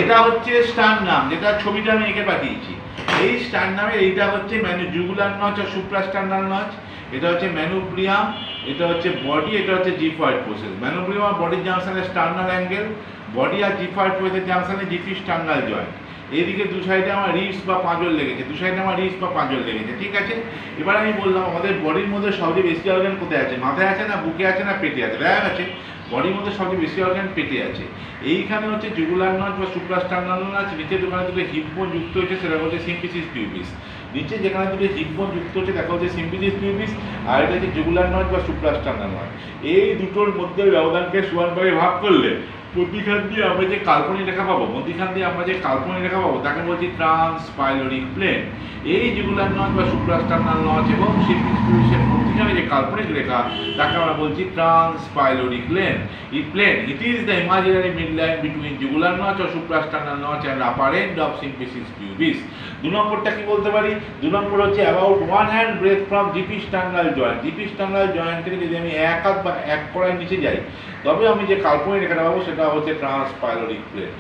এটা হচ্ছে স্টার্নাম, যেটা ছবিটা আমি এঁকে পাঠিয়েছি। এই স্টার্নামে এইটা হচ্ছে জুগুলার নচ আর সুপ্রাস্টার্নাল নচ, এটা হচ্ছে ম্যানুব্রিয়াম, এটা হচ্ছে বডি, এটা হচ্ছে জিফয়েড প্রসেস। ম্যানুব্রিয়াম আর বডির জাংশনে স্টার্নাল অ্যাঙ্গেল, বডি আর জিফয়েড প্রসেসের জাংশনে জিফি স্টার্নাল জয়েন্ট। এইদিকে দু সাইডে আমার রিস্ট বা পাঁজর লেগেছে, দু সাইডে আমার রিস্ট বা পাঁজর লেগেছে, ঠিক আছে। এবার আমি বললাম আমাদের বডির মধ্যে সবচেয়ে বেশি অর্গান কোথায় আছে? মাথায় আছে না বুকে আছে না পেটে আছে? দেখা গেছে বডির মধ্যে সবচেয়ে বেশি অর্গান পেটে আছে। এইখানে হচ্ছে জুগুলার নচ বা সুপ্রাস্টার্নাল নচ, নিচে যেখানে দুটো হিপবোন যুক্ত হয়েছে সেটা হচ্ছে সিম্পিসিস পিউবিস। নিচে যেখানে দুটো হিপবোন যুক্ত হচ্ছে দেখা হচ্ছে সিম্পিসিস পিউবিস, আর এটা হচ্ছে জুগুলার নচ বা সুপ্রাস্টার্নাল নচ। এই দুটোর মধ্যে ব্যবধানকে সমান ভাগে ভাগ করলে মধ্যিখান দিয়ে আমরা যে কাল্পনিক রেখা পাবো, মধ্যিখান দিয়ে আমরা যে কাল্পনিক রেখা পাবো তাকে বলছি ট্রান্সপাইলোরিক প্লেন। এই জুগুলার নচ বা সুপ্রাস্টার্নাল নচ এবং সিম্পিসিস পিউবিসের মধ্যিখানে যে কাল্পনিক রেখা তাকে আমরা বলছি ট্রান্সপাইলোরিক plane. It is the imaginary midline between jugular notch or suprasternal notch and upper end of symphysis pubis. দু নম্বরটা কি বলতে পারি? দু নম্বর হচ্ছে about 1 hand breadth from GP sternal joint. GP sternal joint থেকে যদি আমি এক হাত বা এক কড়াই নিচে যাই তবে আমি যে কাল্পনিক রেখাটা পাবো সেটা হচ্ছে ট্রান্সপাইলোরিক প্লেন।